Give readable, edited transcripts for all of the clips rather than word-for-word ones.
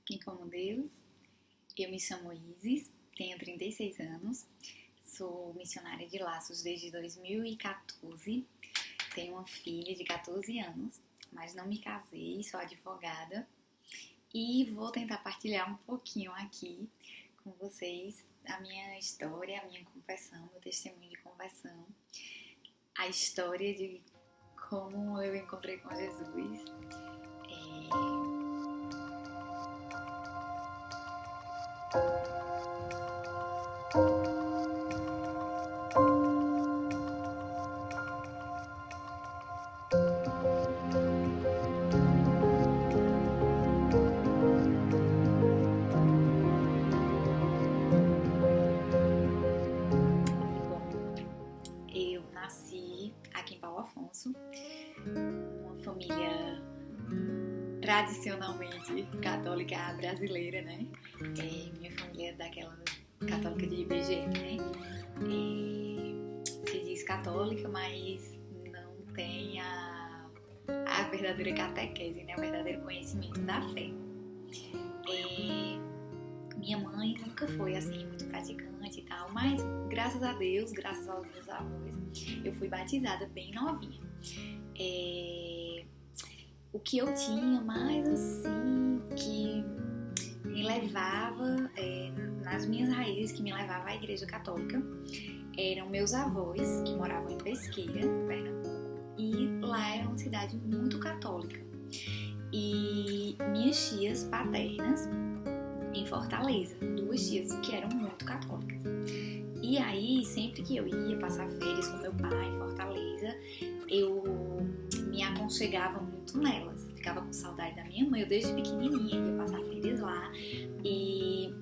Fiquem com Deus. Eu me chamo Isis, tenho 36 anos, sou missionária de laços desde 2014, tenho uma filha de 14 anos, mas não me casei, sou advogada e vou tentar partilhar um pouquinho aqui com vocês a minha história, a minha conversão, meu testemunho de conversão, a história de como eu encontrei com Jesus. Eu nasci aqui em Paulo Afonso, uma família tradicionalmente católica brasileira, né? Minha família é daquela católica de IBGE, né? Se diz católica, mas não tem a verdadeira catequese, né? O verdadeiro conhecimento da fé. Minha mãe nunca foi assim muito praticante e tal, mas graças a Deus, graças aos meus avós, eu fui batizada bem novinha. O que eu tinha mais assim que me levava nas minhas raízes, que me levava à igreja católica, eram meus avós que moravam em Pesqueira, Pernambuco, e lá era uma cidade muito católica. E minhas tias paternas em Fortaleza, duas tias que eram muito católicas. E aí, sempre que eu ia passar férias com meu pai em Fortaleza, eu me aconchegava muito nelas. Ficava com saudade da minha mãe, eu desde pequenininha ia passar férias lá. E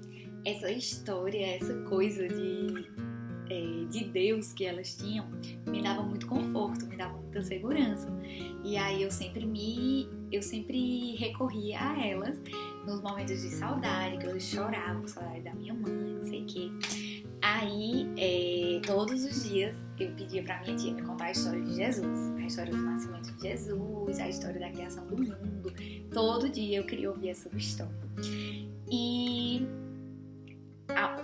essa história, essa coisa de Deus que elas tinham, me dava muito conforto, me dava muita segurança. E aí eu sempre recorria a elas nos momentos de saudade, que eu chorava com saudade da minha mãe, não sei o quê. Aí, todos os dias eu pedia pra minha tia me contar a história de Jesus, a história do nascimento de Jesus, a história da criação do mundo. Todo dia eu queria ouvir essa história. E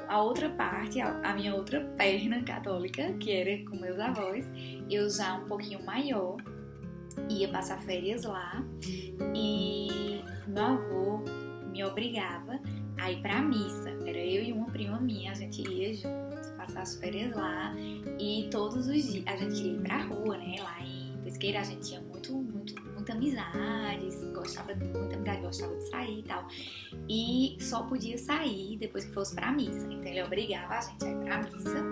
a outra parte, a minha outra perna católica, que era com meus avós, eu já um pouquinho maior, ia passar férias lá e meu avô me obrigava a ir pra missa. Era eu e uma prima minha, a gente ia juntos passar as férias lá e todos os dias a gente ia ir pra rua, né? Lá em Pesqueira a gente tinha muita amizades, gostava de sair e tal. E só podia sair depois que fosse pra missa. Então ele obrigava a gente a ir pra missa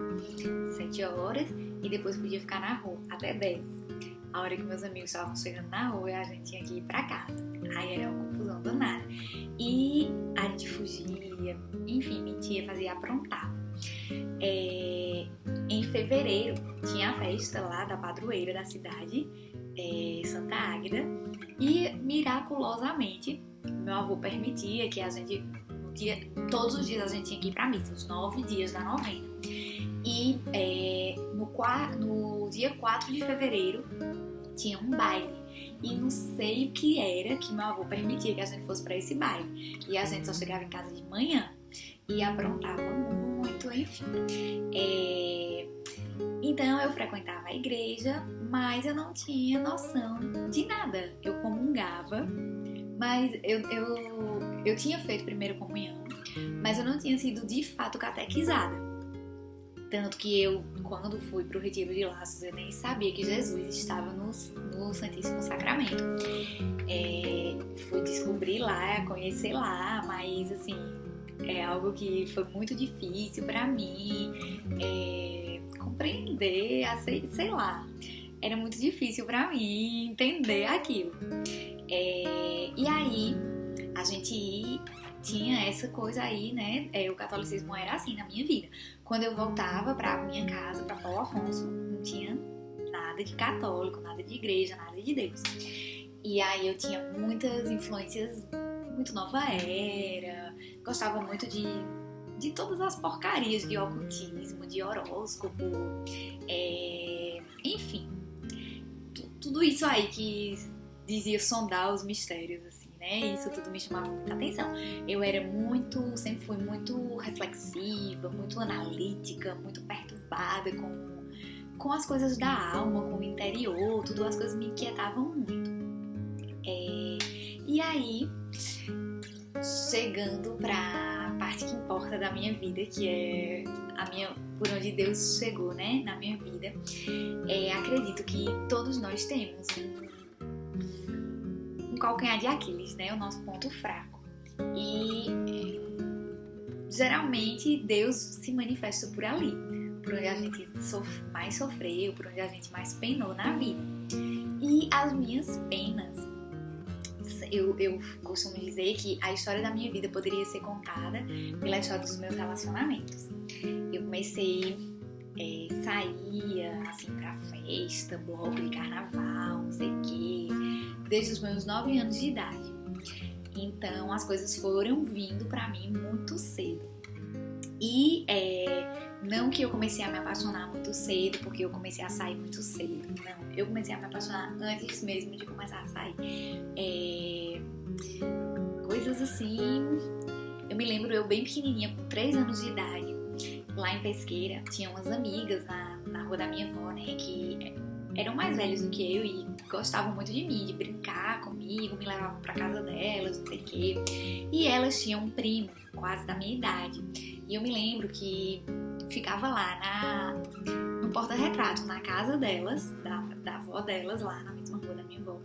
7 horas e depois podia ficar na rua até 10. A hora que meus amigos estavam chegando na rua, a gente tinha que ir pra casa. Aí era uma confusão danada. E a gente fugia, enfim, mentia, fazia aprontar. Em fevereiro tinha a festa lá da padroeira da cidade, Santa Águeda, e miraculosamente meu avô permitia que a gente, todos os dias a gente tinha que ir pra missa, os 9 dias da novena. E no dia 4 de fevereiro tinha um baile. E não sei o que era que meu avô permitia que a gente fosse pra esse baile. E a gente só chegava em casa de manhã e aprontava muito, enfim. Então eu frequentava a igreja, mas eu não tinha noção de nada. Eu comungava, mas eu tinha feito primeira comunhão, mas eu não tinha sido de fato catequizada. Tanto que eu, quando fui pro Retiro de Laços, eu nem sabia que Jesus estava no Santíssimo Sacramento. Fui descobrir lá, conhecer lá, mas assim, é algo que foi muito difícil pra mim compreender, sei lá. Era muito difícil pra mim entender aquilo. E aí, a gente tinha essa coisa aí, né? O catolicismo era assim na minha vida. Quando eu voltava pra minha casa, pra Paulo Afonso, não tinha nada de católico, nada de igreja, nada de Deus. E aí eu tinha muitas influências, muito nova era, gostava muito de todas as porcarias de ocultismo, de horóscopo, enfim, tudo isso aí que dizia sondar os mistérios, assim, né? Isso tudo me chamava muita atenção. Eu era sempre fui muito reflexiva, muito analítica, muito perturbada com as coisas da alma, com o interior, tudo as coisas me inquietavam muito. E aí, chegando pra parte que importa da minha vida, que é por onde Deus chegou, né, na minha vida, acredito que todos nós temos um calcanhar de Aquiles, né, o nosso ponto fraco. E geralmente Deus se manifesta por ali, por onde a gente mais sofreu, por onde a gente mais penou na vida. E as minhas penas, eu costumo dizer que a história da minha vida poderia ser contada pela história dos meus relacionamentos. Eu comecei, saía assim pra festa, bloco de carnaval, não sei o quê, desde os meus 9 anos de idade. Então as coisas foram vindo pra mim muito cedo. E não que eu comecei a me apaixonar muito cedo, porque eu comecei a sair muito cedo. Não, eu comecei a me apaixonar antes mesmo de começar a sair. Coisas assim. Eu me lembro, eu bem pequenininha, com 3 anos de idade, lá em Pesqueira, tinha umas amigas na rua da minha avó, né, que eram mais velhas do que eu e gostavam muito de mim, de brincar comigo, me levavam pra casa delas, não sei o quê. E elas tinham um primo, quase da minha idade. E eu me lembro que ficava lá no porta-retrato, na casa delas, da avó delas, lá na mesma rua da minha avó,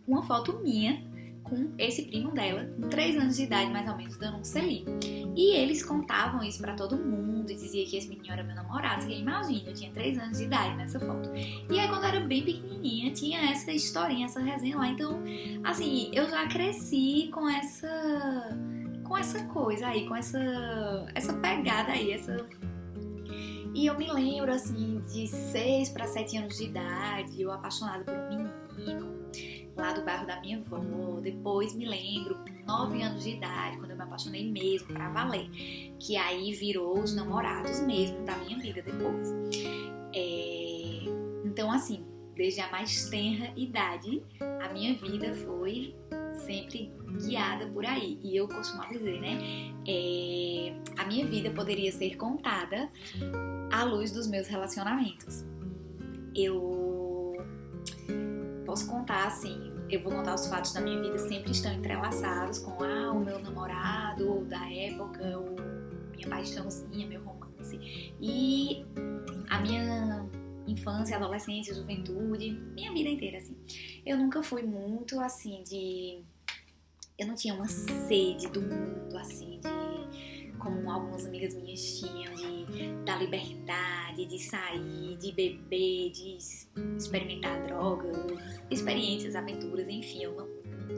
uma foto minha com esse primo dela, com 3 anos de idade, mais ou menos, dando um selinho. E eles contavam isso pra todo mundo e diziam que esse menino era meu namorado. Você imagina, eu tinha 3 anos de idade nessa foto. E aí, quando eu era bem pequenininha, tinha essa historinha, essa resenha lá. Então, assim, eu já cresci com essa coisa aí, com essa pegada aí, E eu me lembro, assim, de 6 para 7 anos de idade, eu apaixonada por um menino lá do bairro da minha avó. Depois me lembro, com 9 anos de idade, quando eu me apaixonei mesmo, pra valer, que aí virou os namorados mesmo da minha vida depois. Então, assim, desde a mais tenra idade, a minha vida foi sempre guiada por aí. E eu costumava dizer, né, a minha vida poderia ser contada à luz dos meus relacionamentos. Eu posso contar, assim, eu vou contar os fatos da minha vida, sempre estão entrelaçados com o meu namorado da época, minha paixãozinha, meu romance, e a minha infância, adolescência, juventude, minha vida inteira, assim. Eu nunca fui muito, assim, eu não tinha uma sede do mundo, assim, como algumas amigas minhas tinham, da liberdade, de sair, de beber, de experimentar drogas, experiências, aventuras, enfim, eu não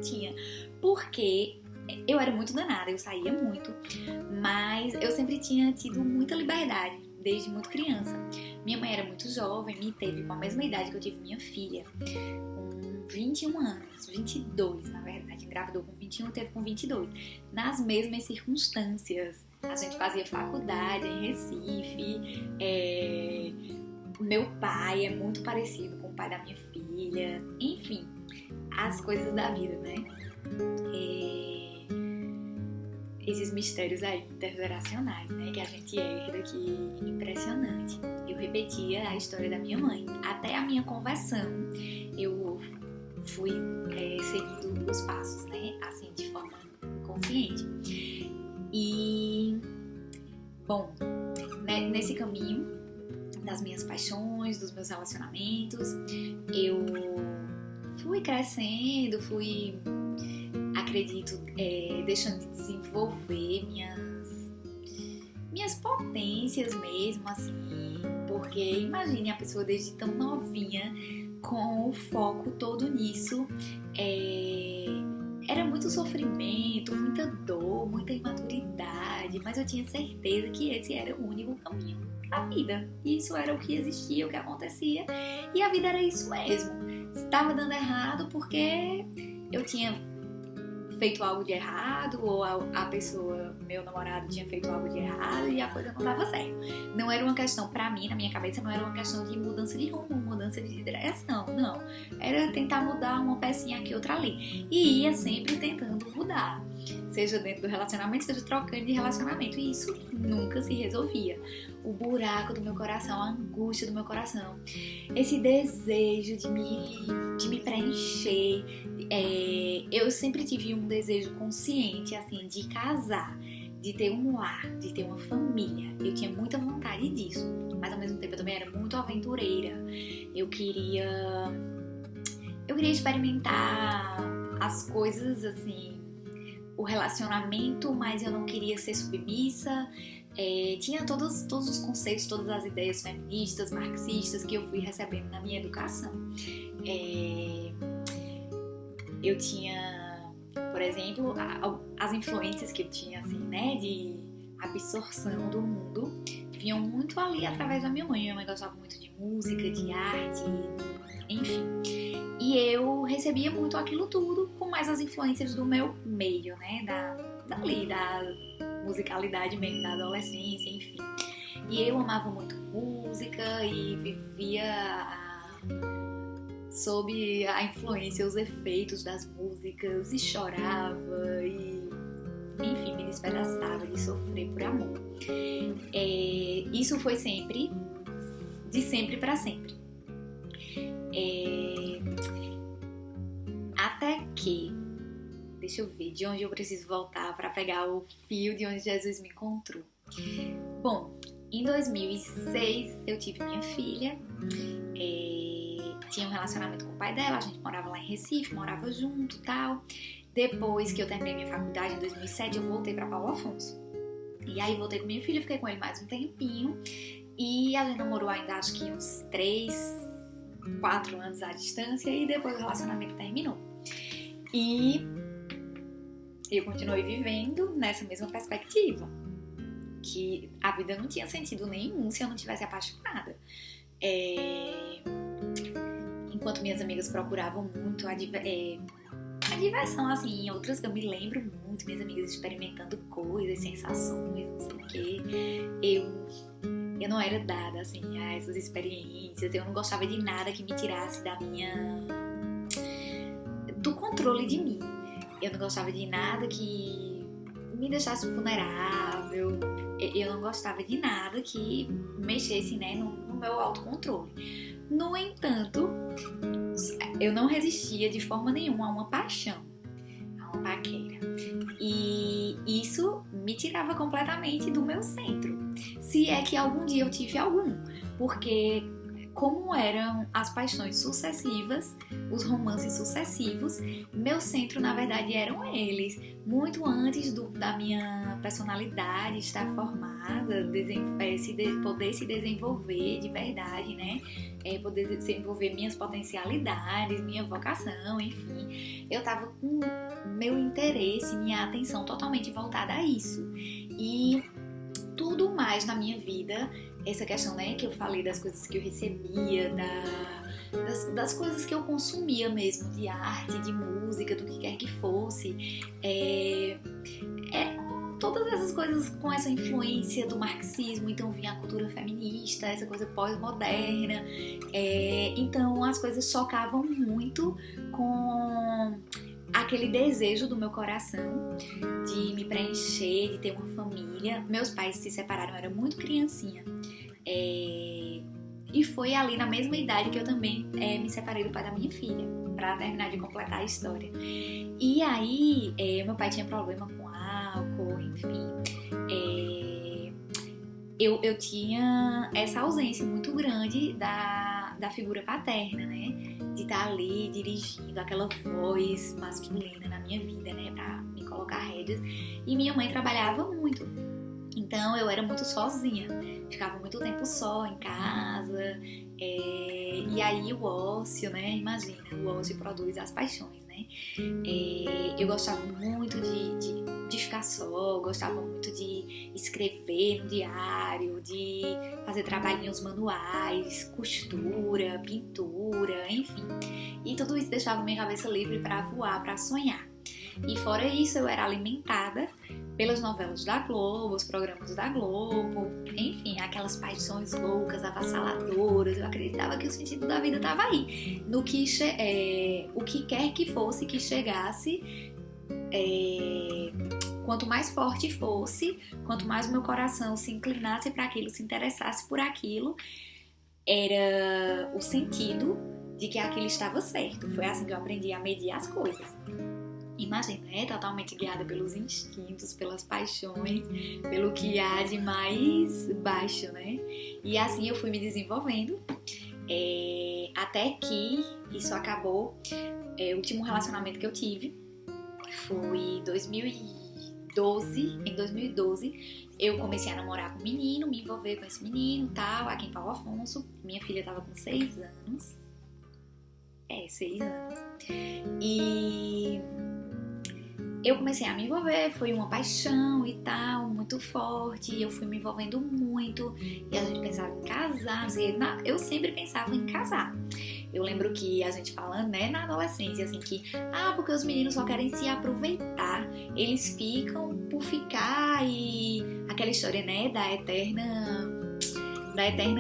tinha. Porque eu era muito danada, eu saía muito, mas eu sempre tinha tido muita liberdade, desde muito criança. Minha mãe era muito jovem, me teve com a mesma idade que eu tive minha filha, com 21 anos, 22 na verdade, engravidou com 21, teve com 22, nas mesmas circunstâncias. A gente fazia faculdade em Recife, meu pai é muito parecido com o pai da minha filha, enfim, as coisas da vida, né? Esses mistérios aí intergeracionais, né, que a gente herda, que impressionante. Eu repetia a história da minha mãe. Até a minha conversão, eu fui seguindo os passos, né, assim, de forma consciente. E, bom, né, nesse caminho das minhas paixões, dos meus relacionamentos, eu fui crescendo, acredito, deixando de desenvolver minhas potências mesmo, assim, porque imagine a pessoa desde tão novinha, com o foco todo nisso, era muito sofrimento, muita dor, muita imaturidade, mas eu tinha certeza que esse era o único caminho da vida. Isso era o que existia, o que acontecia, e a vida era isso mesmo. Estava dando errado porque eu tinha feito algo de errado, ou a pessoa, meu namorado, tinha feito algo de errado e a coisa não dava certo. Não era uma questão, pra mim, na minha cabeça, não era uma questão de mudança de rumo, mudança de direção, não. Era tentar mudar uma pecinha aqui, outra ali. E ia sempre tentando mudar. Seja dentro do relacionamento, seja trocando de relacionamento. E isso nunca se resolvia. O buraco do meu coração, a angústia do meu coração, esse desejo de me preencher. Eu sempre tive um desejo consciente, assim, de casar, de ter um lar, de ter uma família. Eu tinha muita vontade disso, mas ao mesmo tempo eu também era muito aventureira. Eu queria experimentar as coisas, assim, o relacionamento, mas eu não queria ser submissa. Tinha todos os conceitos, todas as ideias feministas, marxistas que eu fui recebendo na minha educação. Eu tinha, por exemplo, as influências que eu tinha, assim, né, de absorção do mundo, vinham muito ali através da minha mãe. Minha mãe gostava muito de música, de arte, enfim. E eu recebia muito aquilo tudo, com mais as influências do meu meio, né, da musicalidade mesmo, da adolescência, enfim. E eu amava muito música e vivia sob a influência, os efeitos das músicas, e chorava e, enfim, me despedaçava de sofrer por amor. Isso foi sempre, de sempre para sempre. Até que, deixa eu ver de onde eu preciso voltar para pegar o fio de onde Jesus me encontrou. Bom, em 2006 eu tive minha filha. Tinha um relacionamento com o pai dela, a gente morava lá em Recife, morava junto e tal. Depois que eu terminei minha faculdade, em 2007, eu voltei para Paulo Afonso. E aí voltei com minha filha, fiquei com ele mais um tempinho. E a gente namorou ainda, acho que uns 3, 4 anos à distância. E depois o relacionamento terminou. E eu continuei vivendo nessa mesma perspectiva. Que a vida não tinha sentido nenhum se eu não tivesse apaixonada. Enquanto minhas amigas procuravam muito a diversão, assim, outras que eu me lembro muito, minhas amigas experimentando coisas, sensações, não sei o quê. Eu não era dada, assim, a essas experiências. Eu não gostava de nada que me tirasse do controle de mim. Eu não gostava de nada que me deixasse vulnerável. Eu não gostava de nada que mexesse, né, no meu autocontrole. No entanto, eu não resistia de forma nenhuma a uma paixão, a uma paquera. E isso me tirava completamente do meu centro. Se é que algum dia eu tive algum. Porque como eram as paixões sucessivas, os romances sucessivos, meu centro, na verdade, eram eles. Muito antes da minha personalidade estar formada, poder se desenvolver de verdade, né? Poder desenvolver minhas potencialidades, minha vocação, enfim. Eu tava com meu interesse, minha atenção totalmente voltada a isso. E tudo mais na minha vida, essa questão, né, que eu falei das coisas que eu recebia, das coisas que eu consumia mesmo, de arte, de música, do que quer que fosse, todas essas coisas com essa influência do marxismo. Então vinha a cultura feminista, essa coisa pós-moderna, então as coisas chocavam muito com aquele desejo do meu coração de me preencher, de ter uma família. Meus pais se separaram, eu era muito criancinha. E foi ali na mesma idade que eu também me separei do pai da minha filha, pra terminar de completar a história. E aí, meu pai tinha problema com álcool, enfim. Eu tinha essa ausência muito grande da figura paterna, né? De estar ali dirigindo, aquela voz masculina na minha vida, né? Pra me colocar rédeas. E minha mãe trabalhava muito. Então eu era muito sozinha, ficava muito tempo só em casa, e aí o ócio, né, imagina, o ócio produz as paixões, né, eu gostava muito de ficar só, gostava muito de escrever no diário, de fazer trabalhinhos manuais, costura, pintura, enfim, e tudo isso deixava minha cabeça livre para voar, para sonhar. E fora isso, eu era alimentada pelas novelas da Globo, os programas da Globo, enfim, aquelas paixões loucas, avassaladoras. Eu acreditava que o sentido da vida estava aí, no que o que quer que fosse que chegasse, quanto mais forte fosse, quanto mais o meu coração se inclinasse para aquilo, se interessasse por aquilo, era o sentido de que aquilo estava certo. Foi assim que eu aprendi a medir as coisas. Imagina, totalmente guiada pelos instintos, pelas paixões, pelo que há de mais baixo, né? E assim eu fui me desenvolvendo, até que isso acabou. O último relacionamento que eu tive foi em 2012. Em 2012, eu comecei a namorar com um menino, me envolver com esse menino, tal, aqui em Paulo Afonso. Minha filha estava com 6 anos. 6 anos. E eu comecei a me envolver, foi uma paixão e tal, muito forte, e eu fui me envolvendo muito, e a gente pensava em casar, eu sempre pensava em casar. Eu lembro que a gente falando, né, na adolescência, assim, que, porque os meninos só querem se aproveitar, eles ficam por ficar, e aquela história, né, da eterna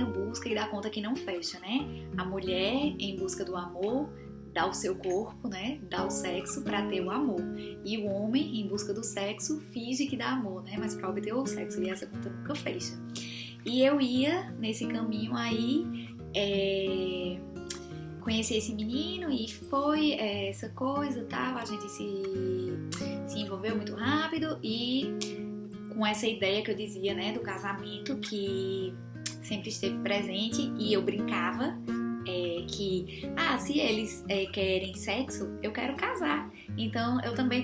busca e da conta que não fecha, né? A mulher em busca do amor dá o seu corpo, né? Dá o sexo para ter o amor. E o homem, em busca do sexo, finge que dá amor, né? Mas para obter o sexo, e essa conta nunca fecha. E eu ia nesse caminho aí, conheci esse menino e foi essa coisa, tal. A gente se envolveu muito rápido e com essa ideia que eu dizia, né? Do casamento, que sempre esteve presente, e eu brincava que, se eles querem sexo, eu quero casar. Então eu também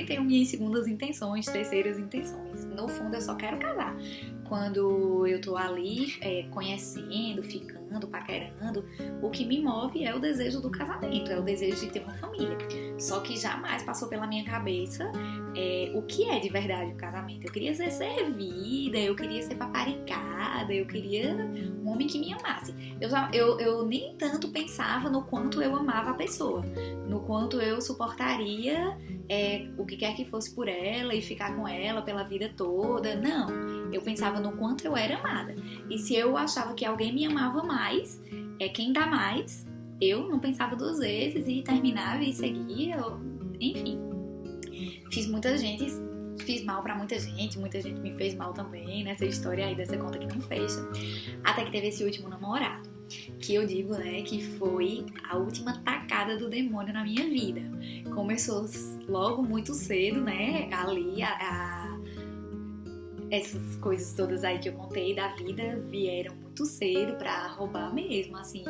tenho minhas segundas intenções, terceiras intenções. No fundo eu só quero casar. Quando eu tô ali conhecendo, ficando, paquerando, o que me move é o desejo do casamento, é o desejo de ter uma família. Só que jamais passou pela minha cabeça o que é de verdade o casamento. Eu queria ser servida, eu queria ser paparicada, eu queria um homem que me amasse. Eu nem tanto pensava no quanto eu amava a pessoa, no quanto eu suportaria o que quer que fosse por ela e ficar com ela pela vida toda. Não, eu pensava no quanto eu era amada. E se eu achava que alguém me amava mais, quem dá mais, eu não pensava 2 vezes e terminava e seguia, enfim. Fiz mal pra muita gente me fez mal também nessa história aí dessa conta que não fecha. Até que teve esse último namorado, que eu digo, né, que foi a última tacada do demônio na minha vida. Começou logo muito cedo, né, ali essas coisas todas aí que eu contei da vida vieram muito cedo pra roubar mesmo, assim,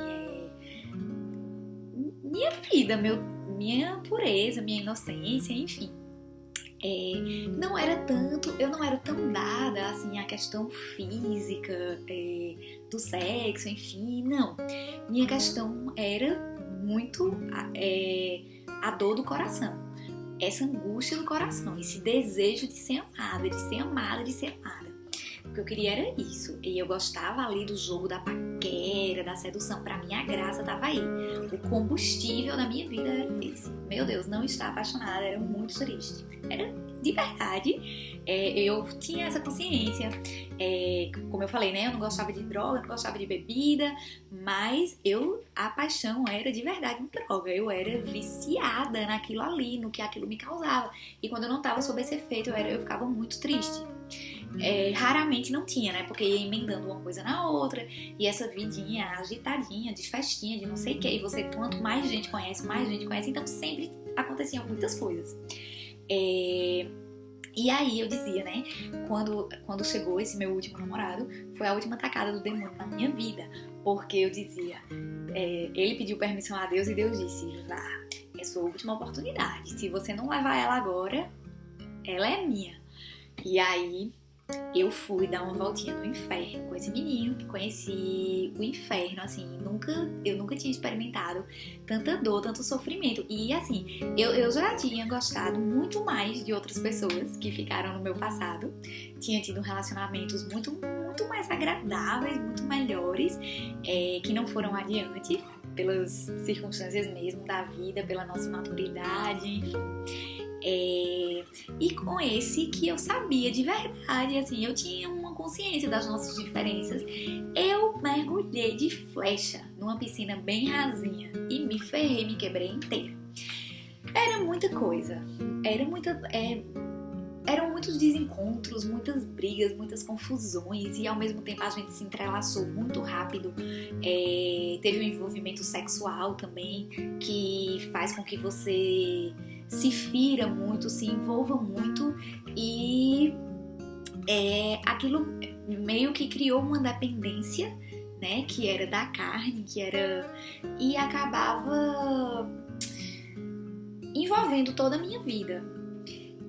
minha vida, minha pureza, minha inocência, enfim. Eu não era tão dada assim à questão física do sexo, enfim, não. Minha questão era muito a dor do coração, essa angústia do coração, esse desejo de ser amada, de ser amada, de ser amada. O que eu queria era isso, e eu gostava ali do jogo da paquera, da sedução. Pra mim a graça tava aí, o combustível da minha vida era esse. Meu Deus, não estar apaixonada, era muito triste, era de verdade. Eu tinha essa consciência, como eu falei, né, eu não gostava de droga, não gostava de bebida, mas a paixão era de verdade uma droga. Eu era viciada naquilo ali, no que aquilo me causava, e quando eu não tava sob esse efeito, eu ficava muito triste. Raramente não tinha, né? Porque ia emendando uma coisa na outra, e essa vidinha agitadinha, de festinha, de não sei o que, e você, quanto mais gente conhece, então sempre aconteciam muitas coisas. E aí eu dizia, né? Quando chegou esse meu último namorado, foi a última tacada do demônio na minha vida, porque eu dizia, ele pediu permissão a Deus e Deus disse, vá, é sua última oportunidade, se você não levar ela agora, ela é minha. E aí eu fui dar uma voltinha no inferno com esse menino, que conheci o inferno, assim, eu nunca tinha experimentado tanta dor, tanto sofrimento. E assim, eu já tinha gostado muito mais de outras pessoas que ficaram no meu passado, tinha tido relacionamentos muito, muito mais agradáveis, muito melhores, que não foram adiante, pelas circunstâncias mesmo da vida, pela nossa maturidade, enfim. E com esse que eu sabia de verdade, assim, eu tinha uma consciência das nossas diferenças. Eu mergulhei de flecha numa piscina bem rasinha e me ferrei, me quebrei inteira. Era muita coisa, eram muitos desencontros, muitas brigas, muitas confusões e ao mesmo tempo a gente se entrelaçou muito rápido. Teve um envolvimento sexual também que faz com que você se fira muito, se envolva muito e aquilo meio que criou uma dependência, né, que era da carne, e acabava envolvendo toda a minha vida.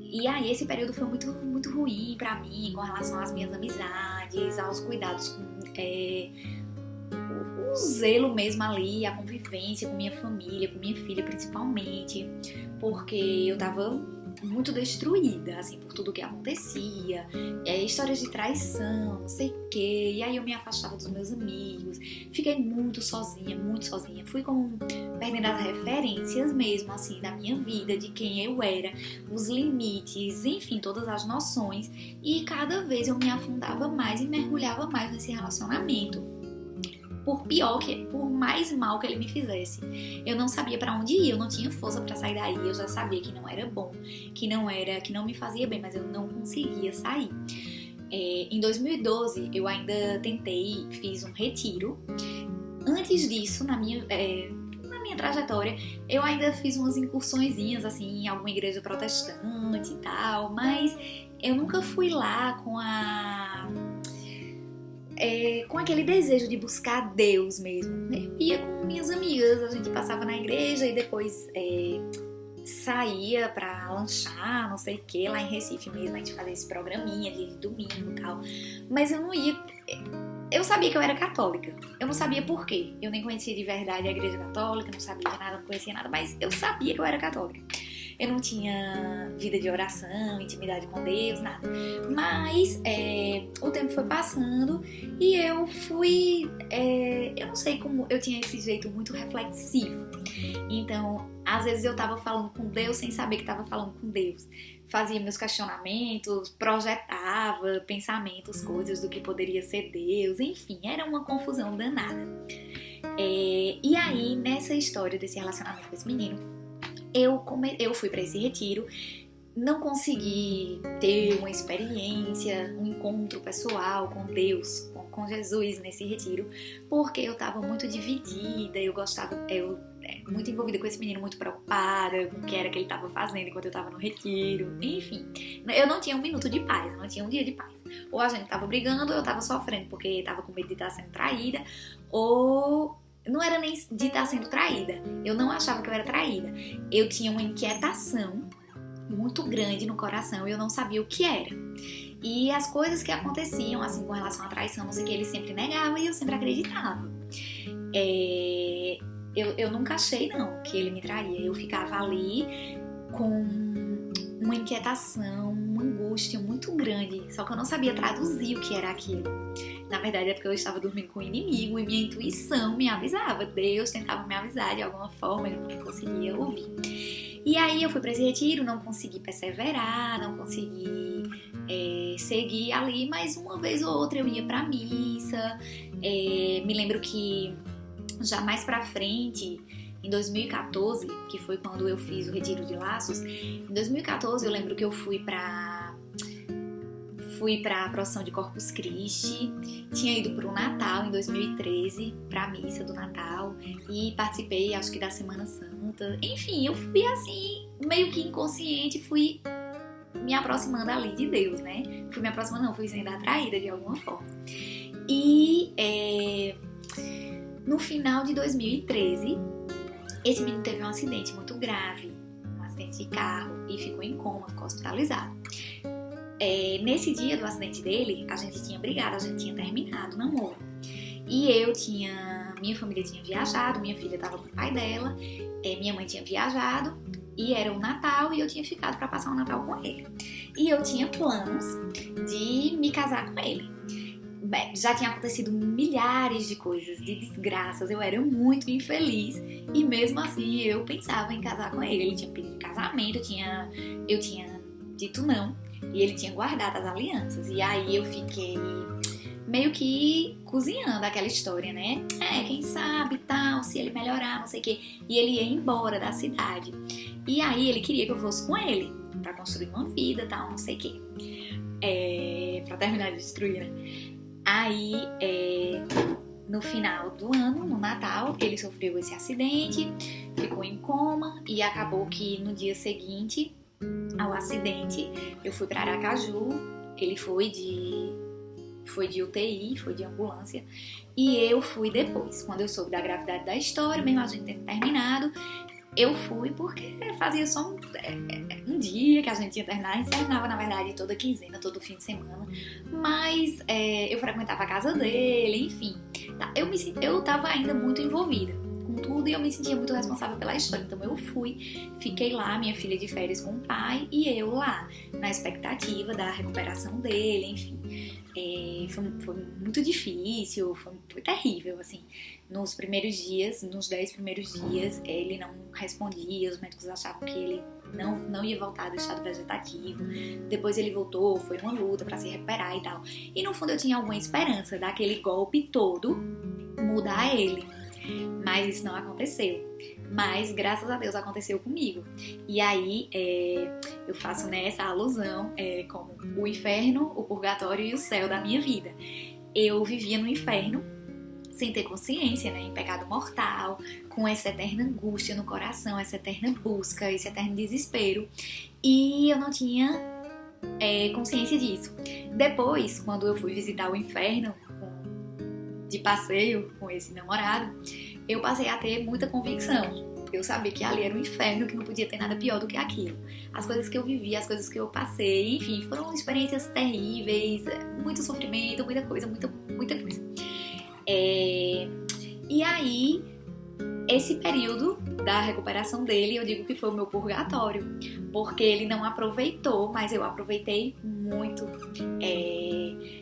E aí esse período foi muito, muito ruim pra mim, com relação às minhas amizades, aos cuidados com o zelo mesmo ali, a convivência com minha família, com minha filha principalmente, porque eu tava muito destruída, assim, por tudo que acontecia, histórias de traição, não sei o quê, e aí eu me afastava dos meus amigos, fiquei muito sozinha, fui perdendo as referências mesmo, assim, da minha vida, de quem eu era, os limites, enfim, todas as noções, e cada vez eu me afundava mais e mergulhava mais nesse relacionamento. Por mais mal que ele me fizesse. Eu não sabia pra onde ir, eu não tinha força pra sair daí, eu já sabia que não era bom, que não me fazia bem, mas eu não conseguia sair. Em 2012, eu ainda fiz um retiro. Antes disso, na minha trajetória, eu ainda fiz umas incursõezinhas, assim, em alguma igreja protestante e tal, mas eu nunca fui lá com aquele desejo de buscar Deus mesmo. Eu ia com minhas amigas, a gente passava na igreja e depois saía pra lanchar, não sei o que, lá em Recife mesmo, a gente fazia esse programinha de domingo e tal. Mas eu não ia... Eu sabia que eu era católica, eu não sabia por quê. Eu nem conhecia de verdade a igreja católica, não sabia de nada, não conhecia nada, mas eu sabia que eu era católica. Eu não tinha vida de oração, intimidade com Deus, nada. Mas o tempo foi passando e eu fui... eu não sei como eu tinha esse jeito muito reflexivo. Então, às vezes eu tava falando com Deus sem saber que tava falando com Deus. Fazia meus questionamentos, projetava pensamentos, coisas do que poderia ser Deus. Enfim, era uma confusão danada. E aí, nessa história desse relacionamento com esse menino, eu fui para esse retiro, não consegui ter uma experiência, um encontro pessoal com Deus, com Jesus nesse retiro, porque eu tava muito dividida, eu muito envolvida com esse menino, muito preocupada com o que era que ele tava fazendo enquanto eu tava no retiro, enfim, eu não tinha um minuto de paz, eu não tinha um dia de paz. Ou a gente tava brigando, ou eu tava sofrendo porque tava com medo de estar sendo traída, ou... Não era nem de estar sendo traída. Eu não achava que eu era traída. Eu tinha uma inquietação muito grande no coração e eu não sabia o que era. E as coisas que aconteciam, assim, com relação à traição, não sei o que, ele sempre negava e eu sempre acreditava. Eu nunca achei, não, que ele me traía. Eu ficava ali com uma inquietação, uma angústia muito grande. Só que eu não sabia traduzir o que era aquilo. Na verdade é porque eu estava dormindo com o inimigo e minha intuição me avisava. Deus tentava me avisar de alguma forma, eu não conseguia ouvir. E aí eu fui para esse retiro, não consegui perseverar, não consegui seguir ali, mas uma vez ou outra eu ia pra missa. Me lembro que já mais pra frente, em 2014, que foi quando eu fiz o Retiro de Laços, em 2014 eu lembro que eu fui pra procissão de Corpus Christi, tinha ido pro Natal em 2013, pra missa do Natal, e participei, acho que da Semana Santa. Enfim, eu fui assim, meio que inconsciente, fui me aproximando ali de Deus, né? Fui sendo atraída de alguma forma. E no final de 2013, esse menino teve um acidente muito grave, um acidente de carro, e ficou em coma, ficou hospitalizado. Nesse dia do acidente dele, a gente tinha brigado, a gente tinha terminado o namoro. E minha família tinha viajado, minha filha estava com o pai dela, minha mãe tinha viajado, e era o Natal, e eu tinha ficado para passar o Natal com ele. E eu tinha planos de me casar com ele. já tinha acontecido milhares de coisas, de desgraças, eu era muito infeliz e mesmo assim eu pensava em casar com ele. Ele tinha pedido casamento, eu tinha dito não e ele tinha guardado as alianças. E aí eu fiquei meio que cozinhando aquela história, né? Quem sabe tal, se ele melhorar, não sei o quê. E ele ia embora da cidade. E aí ele queria que eu fosse com ele pra construir uma vida tal, não sei o quê. Pra terminar de destruir, né? Aí, no final do ano, no Natal, ele sofreu esse acidente, ficou em coma e acabou que no dia seguinte ao acidente eu fui para Aracaju, ele foi de UTI, foi de ambulância e eu fui depois, quando eu soube da gravidade da história, mesmo a gente tendo terminado, eu fui porque fazia só um dia que a gente ia terminar. A gente terminava, na verdade, toda quinzena, todo fim de semana. Mas eu frequentava a casa dele, enfim. Eu tava ainda muito envolvida com tudo e eu me sentia muito responsável pela história. Então eu fui, fiquei lá, minha filha de férias com o pai e eu lá, na expectativa da recuperação dele, enfim. Foi muito difícil, foi terrível, assim. Nos primeiros dias, nos 10 primeiros dias, ele não respondia, os médicos achavam que ele não ia voltar do estado vegetativo. Depois ele voltou, foi uma luta pra se recuperar e tal. E no fundo eu tinha alguma esperança daquele golpe todo mudar ele. Mas isso não aconteceu. Mas, graças a Deus, aconteceu comigo. E aí, eu faço nessa alusão como o inferno, o purgatório e o céu da minha vida. Eu vivia no inferno, sem ter consciência, né, em pecado mortal, com essa eterna angústia no coração, essa eterna busca, esse eterno desespero. E eu não tinha consciência disso. Depois, quando eu fui visitar o inferno, de passeio com esse namorado, eu passei a ter muita convicção. Eu sabia que ali era um inferno, que não podia ter nada pior do que aquilo. As coisas que eu vivi, as coisas que eu passei, enfim, foram experiências terríveis, muito sofrimento, muita coisa, muita coisa. E aí, esse período da recuperação dele, eu digo que foi o meu purgatório, porque ele não aproveitou, mas eu aproveitei muito.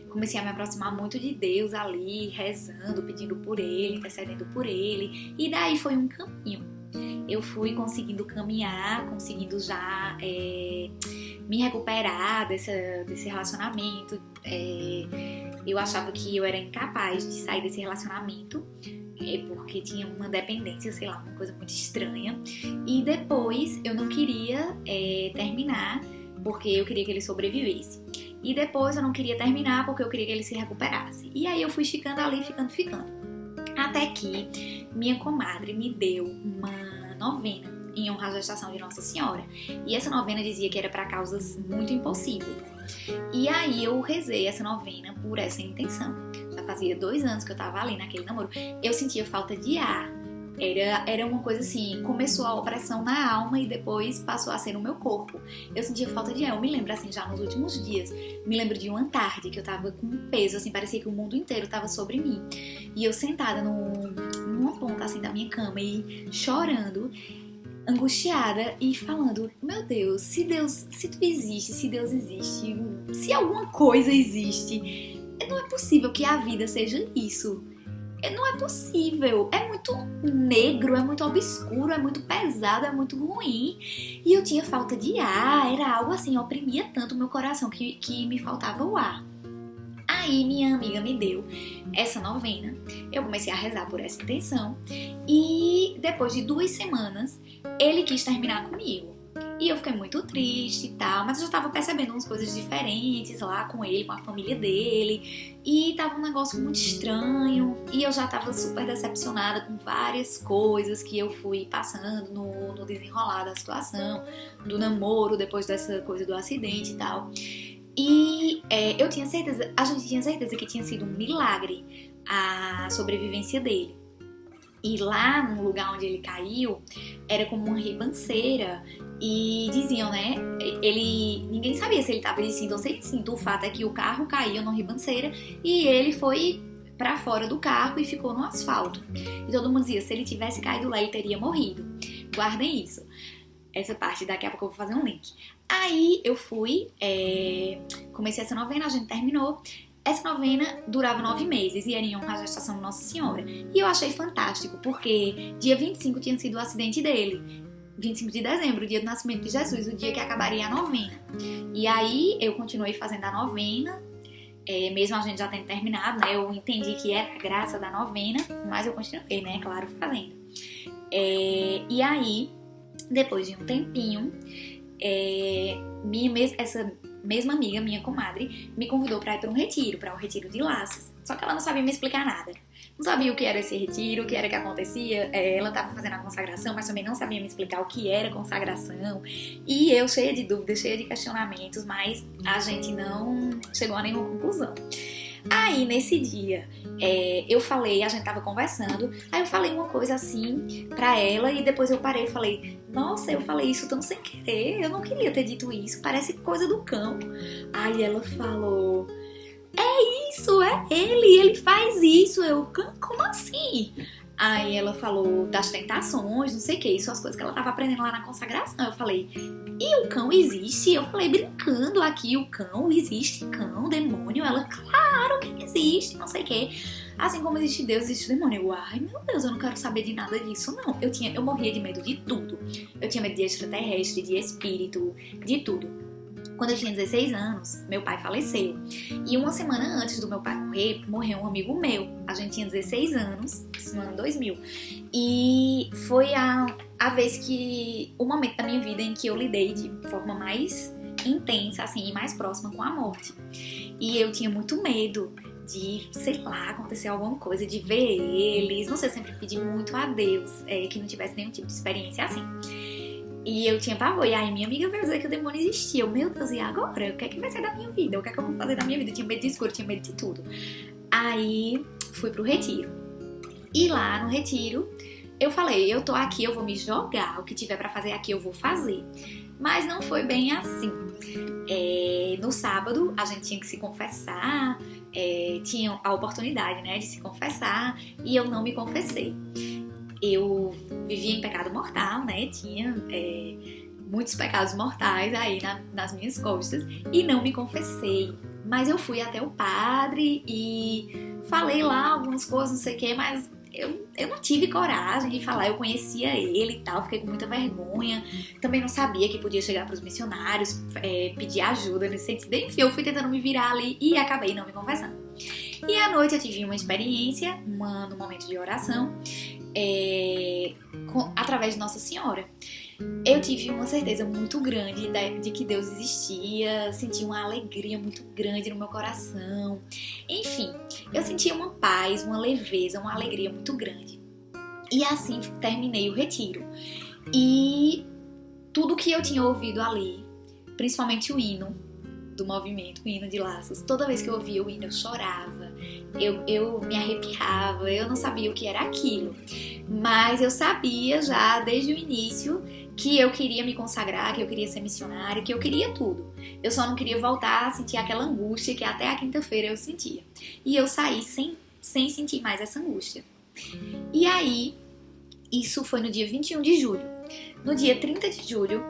Comecei a me aproximar muito de Deus ali, rezando, pedindo por ele, intercedendo por ele. E daí foi um caminho. Eu fui conseguindo caminhar, conseguindo já me recuperar desse relacionamento. Eu achava que eu era incapaz de sair desse relacionamento, porque tinha uma dependência, sei lá, uma coisa muito estranha. E depois eu não queria terminar, porque eu queria que ele sobrevivesse. E depois eu não queria terminar porque eu queria que ele se recuperasse. E aí eu fui ficando ali, ficando. Até que minha comadre me deu uma novena em honra à gestação de Nossa Senhora. E essa novena dizia que era para causas muito impossíveis. E aí eu rezei essa novena por essa intenção. Já fazia 2 anos que eu tava ali naquele namoro. Eu sentia falta de ar. Era uma coisa assim, começou a opressão na alma e depois passou a ser no meu corpo. Eu sentia falta de ar, eu me lembro assim, já nos últimos dias, me lembro de uma tarde que eu tava com um peso, assim, parecia que o mundo inteiro tava sobre mim. E eu sentada numa ponta assim da minha cama e chorando, angustiada e falando, meu Deus, se tu existe, se Deus existe, se alguma coisa existe, não é possível que a vida seja isso. Não é possível, é muito negro, é muito obscuro, é muito pesado, é muito ruim. E eu tinha falta de ar, era algo assim, oprimia tanto o meu coração que me faltava o ar. Aí minha amiga me deu essa novena, eu comecei a rezar por essa intenção e depois de 2 semanas ele quis terminar comigo. E eu fiquei muito triste e tal, mas eu já tava percebendo umas coisas diferentes lá com ele, com a família dele. E tava um negócio muito estranho. E eu já tava super decepcionada com várias coisas que eu fui passando no desenrolar da situação, do namoro, depois dessa coisa do acidente e tal. E a gente tinha certeza que tinha sido um milagre a sobrevivência dele. E lá no lugar onde ele caiu, era como uma ribanceira. E diziam, né, ninguém sabia se ele estava de cinto ou sem cinto. O fato é que o carro caiu numa ribanceira e ele foi pra fora do carro e ficou no asfalto. E todo mundo dizia, se ele tivesse caído lá, ele teria morrido. Guardem isso. Essa parte, daqui a pouco eu vou fazer um link. Aí eu fui, comecei essa novena, a gente terminou. Essa novena durava 9 meses e era em honra à gestação de Nossa Senhora. E eu achei fantástico, porque dia 25 tinha sido o acidente dele. 25 de dezembro, o dia do nascimento de Jesus, o dia que acabaria a novena. E aí eu continuei fazendo a novena, mesmo a gente já tendo terminado, né? Eu entendi que era a graça da novena, mas eu continuei, né? Claro, fazendo. E aí, depois de um tempinho, essa mesma amiga, minha comadre, me convidou para ir para um retiro, para o retiro de Laços. Só que ela não sabia me explicar nada. Não sabia o que era esse retiro, o que era que acontecia. Ela estava fazendo a consagração, mas também não sabia me explicar o que era consagração. E eu cheia de dúvidas, cheia de questionamentos, mas a gente não chegou a nenhuma conclusão. Aí, nesse dia, eu falei, a gente tava conversando, aí eu falei uma coisa assim pra ela e depois eu parei e falei, nossa, eu falei isso tão sem querer, eu não queria ter dito isso, parece coisa do cão. Aí ela falou, isso, ele faz isso. Eu, como assim? Aí ela falou das tentações, não sei o que, isso, as coisas que ela tava aprendendo lá na consagração. Eu falei, e o cão existe? Eu falei, brincando aqui, o cão, existe cão, demônio? Ela, claro que existe, não sei o que. Assim como existe Deus, existe demônio. Eu, ai meu Deus, eu não quero saber de nada disso, não. Eu morria de medo de tudo. Eu tinha medo de extraterrestre, de espírito, de tudo. Quando eu tinha 16 anos, meu pai faleceu. E uma semana antes do meu pai morrer, morreu um amigo meu. A gente tinha 16 anos, isso no ano 2000. E foi a vez que... o momento da minha vida em que eu lidei de forma mais intensa, assim, e mais próxima com a morte. E eu tinha muito medo de, sei lá, acontecer alguma coisa, de ver eles. Não sei, eu sempre pedi muito a Deus que não tivesse nenhum tipo de experiência assim. E eu tinha pavor. E aí minha amiga veio dizer que o demônio existia. Eu, meu Deus, e agora? O que é que vai ser da minha vida? O que é que eu vou fazer da minha vida? Eu tinha medo de escuro, eu tinha medo de tudo. Aí fui pro retiro. E lá no retiro, eu falei, eu tô aqui, eu vou me jogar. O que tiver pra fazer aqui, eu vou fazer. Mas não foi bem assim. No sábado, a gente tinha que se confessar. Tinha a oportunidade, né, de se confessar. E eu não me confessei. Eu vivia em pecado mortal, né? Tinha muitos pecados mortais aí nas minhas costas e não me confessei. Mas eu fui até o padre e falei lá algumas coisas, não sei o que, mas eu não tive coragem de falar. Eu conhecia ele e tal, fiquei com muita vergonha. Também não sabia que podia chegar pros missionários, pedir ajuda nesse sentido. Enfim, eu fui tentando me virar ali e acabei não me confessando. E à noite eu tive uma experiência, no momento de oração, através de Nossa Senhora. Eu tive uma certeza muito grande de que Deus existia, senti uma alegria muito grande no meu coração. Enfim, eu senti uma paz, uma leveza, uma alegria muito grande. E assim terminei o retiro. E tudo que eu tinha ouvido ali, principalmente o hino do movimento, o hino de Laços, toda vez que eu ouvia o hino eu chorava, eu me arrepiava, eu não sabia o que era aquilo. Mas eu sabia já desde o início que eu queria me consagrar, que eu queria ser missionária, que eu queria tudo. Eu só não queria voltar a sentir aquela angústia que até a quinta-feira eu sentia. E eu saí sem sentir mais essa angústia. E aí, isso foi no dia 21 de julho. No dia 30 de julho,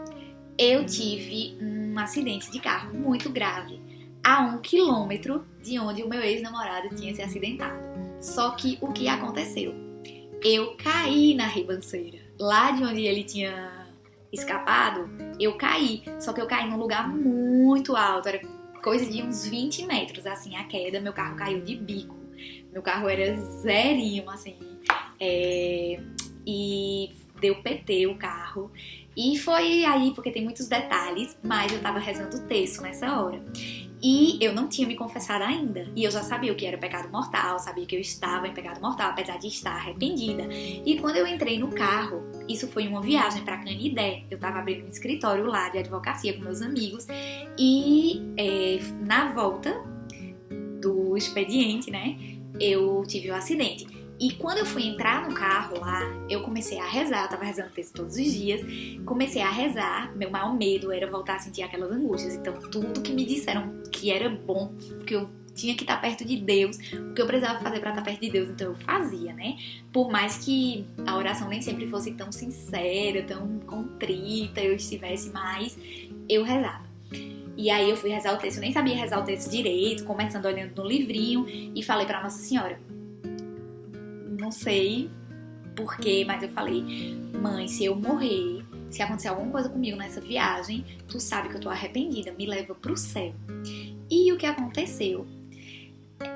eu tive um acidente de carro muito grave, a 1 quilômetro de onde o meu ex-namorado tinha se acidentado. Só que o que aconteceu? Eu caí na ribanceira. Lá de onde ele tinha escapado, eu caí. Só que eu caí num lugar muito alto, era coisa de uns 20 metros, assim, a queda. Meu carro caiu de bico. Meu carro era zerinho, assim. E deu PT o carro. E foi aí, porque tem muitos detalhes, mas eu tava rezando o texto nessa hora. E eu não tinha me confessado ainda. E eu já sabia o que era pecado mortal, sabia que eu estava em pecado mortal, apesar de estar arrependida. E quando eu entrei no carro, isso foi uma viagem pra Canidé. Eu tava abrindo um escritório lá de advocacia com meus amigos. E na volta do expediente, né, eu tive um acidente. E quando eu fui entrar no carro lá, eu comecei a rezar, eu tava rezando texto todos os dias, comecei a rezar, meu maior medo era voltar a sentir aquelas angústias. Então tudo que me disseram que era bom, que eu tinha que estar perto de Deus, o que eu precisava fazer pra estar perto de Deus, então eu fazia, né? Por mais que a oração nem sempre fosse tão sincera, tão contrita, eu estivesse mais, eu rezava. E aí eu fui rezar o texto, eu nem sabia rezar o texto direito, começando olhando no livrinho, e falei pra Nossa Senhora, não sei porquê, mas eu falei, mãe, se eu morrer, se acontecer alguma coisa comigo nessa viagem, tu sabe que eu tô arrependida, me leva pro céu. E o que aconteceu?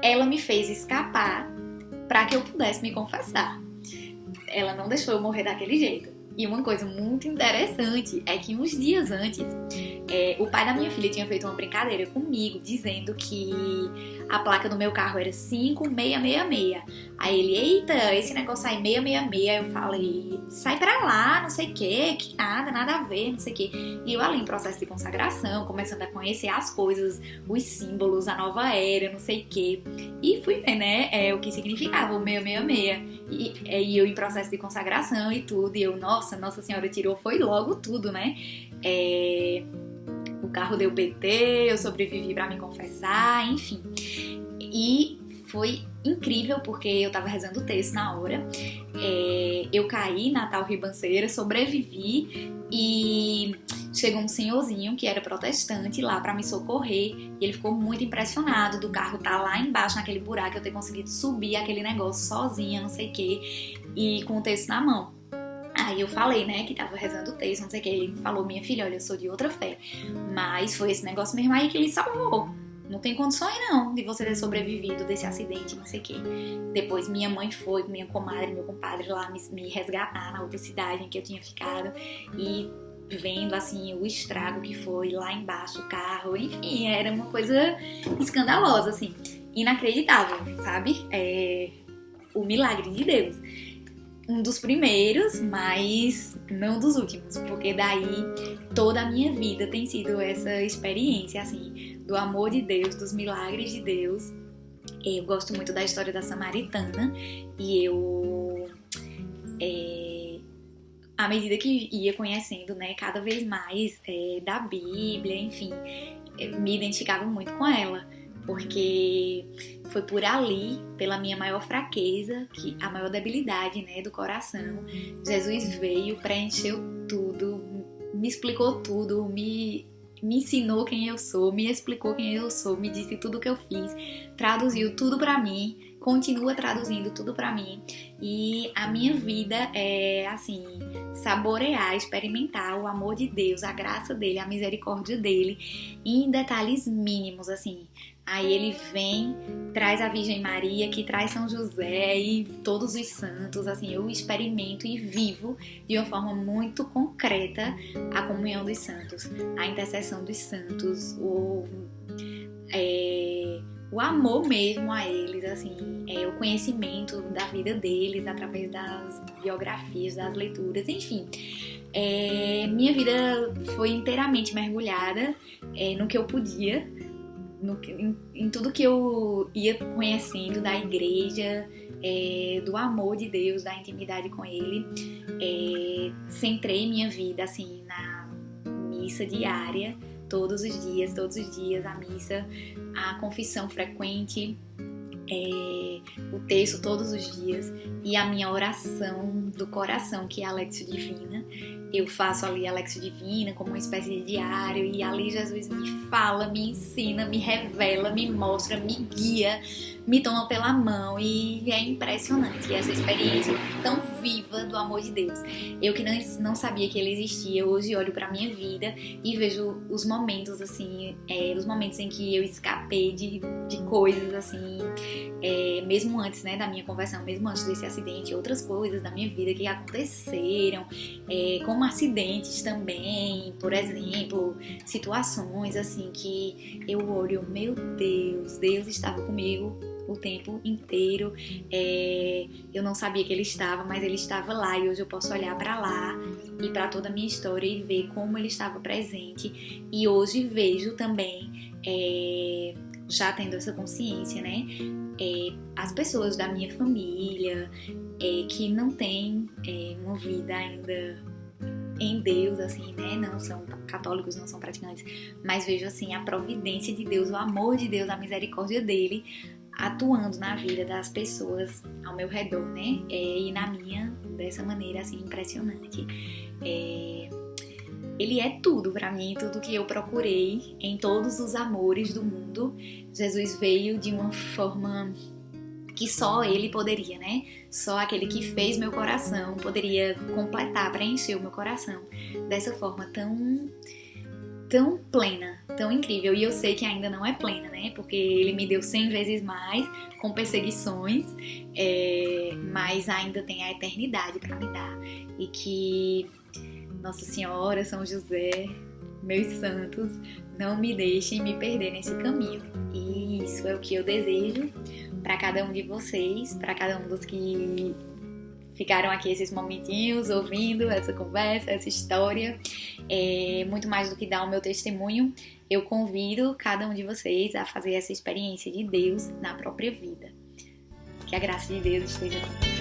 Ela me fez escapar pra que eu pudesse me confessar. Ela não deixou eu morrer daquele jeito. E uma coisa muito interessante é que uns dias antes, o pai da minha filha tinha feito uma brincadeira comigo, dizendo que a placa do meu carro era 5666. Aí ele, eita, esse negócio aí 666. Eu falei, sai pra lá, não sei o que nada a ver, não sei o que. E eu ali em processo de consagração, começando a conhecer as coisas, os símbolos, a nova era, não sei o que. E fui ver, né, o que significava o 666. E eu em processo de consagração e tudo, e eu, Nossa Senhora tirou, foi logo tudo, né? O carro deu PT, eu sobrevivi pra me confessar, enfim. E foi incrível, porque eu tava rezando o texto na hora, eu caí na tal ribanceira, sobrevivi e chegou um senhorzinho que era protestante lá pra me socorrer e ele ficou muito impressionado do carro tá lá embaixo naquele buraco, eu ter conseguido subir aquele negócio sozinha, não sei o que, e com o texto na mão. Aí eu falei, né, que tava rezando o texto, não sei o que, ele falou, minha filha, olha, eu sou de outra fé, mas foi esse negócio mesmo aí que ele salvou. Não tem condições não de você ter sobrevivido desse acidente, não sei o que. Depois minha mãe foi, minha comadre, meu compadre lá me resgatar na outra cidade em que eu tinha ficado e vendo assim o estrago que foi lá embaixo o carro, enfim, era uma coisa escandalosa, assim, inacreditável, sabe? O milagre de Deus. Um dos primeiros, mas não dos últimos, porque daí toda a minha vida tem sido essa experiência, assim, do amor de Deus, dos milagres de Deus. Eu gosto muito da história da Samaritana e à medida que ia conhecendo, né, cada vez mais da Bíblia, enfim, me identificava muito com ela, porque foi por ali, pela minha maior fraqueza, que a maior debilidade, né, do coração, Jesus veio, preencheu tudo, me explicou tudo, me ensinou quem eu sou, me explicou quem eu sou, me disse tudo o que eu fiz, traduziu tudo pra mim, continua traduzindo tudo pra mim, e a minha vida é, assim, saborear, experimentar o amor de Deus, a graça dele, a misericórdia dele, em detalhes mínimos, assim. Aí ele vem, traz a Virgem Maria, que traz São José e todos os santos, assim, eu experimento e vivo de uma forma muito concreta a comunhão dos santos, a intercessão dos santos, o amor mesmo a eles, assim, o conhecimento da vida deles através das biografias, das leituras, enfim. Minha vida foi inteiramente mergulhada no que eu podia, em tudo que eu ia conhecendo da igreja, do amor de Deus, da intimidade com Ele. Centrei minha vida assim na missa diária, todos os dias a missa, a confissão frequente, o texto todos os dias e a minha oração do coração, que é a Lectio Divina. Eu faço ali a Lectio Divina como uma espécie de diário e ali Jesus me fala, me ensina, me revela, me mostra, me guia, me toma pela mão e é impressionante essa experiência tão viva do amor de Deus. Eu que não sabia que ele existia, hoje olho pra minha vida e vejo os momentos assim, os momentos em que eu escapei de coisas assim, mesmo antes, né, da minha conversão, mesmo antes desse acidente, outras coisas da minha vida que aconteceram, como acidentes também, por exemplo, situações assim que eu olho, meu Deus, Deus estava comigo o tempo inteiro, eu não sabia que ele estava, mas ele estava lá e hoje eu posso olhar para lá e para toda a minha história e ver como ele estava presente e hoje vejo também, já tendo essa consciência, né, as pessoas da minha família que não têm uma vida ainda em Deus, assim, né, não são católicos, não são praticantes, mas vejo, assim, a providência de Deus, o amor de Deus, a misericórdia dele atuando na vida das pessoas ao meu redor, né, e na minha, dessa maneira, assim, impressionante. Ele é tudo pra mim, tudo que eu procurei em todos os amores do mundo. Jesus veio de uma forma que só Ele poderia, né? Só aquele que fez meu coração poderia completar, preencher o meu coração dessa forma tão plena, tão incrível. E eu sei que ainda não é plena, né? Porque Ele me deu 100 vezes mais, com perseguições, mas ainda tem a eternidade para me dar. E que Nossa Senhora, São José, meus santos, não me deixem me perder nesse caminho. E isso é o que eu desejo para cada um de vocês, para cada um dos que ficaram aqui esses momentinhos ouvindo essa conversa, essa história. Muito mais do que dar o meu testemunho, eu convido cada um de vocês a fazer essa experiência de Deus na própria vida. Que a graça de Deus esteja com vocês.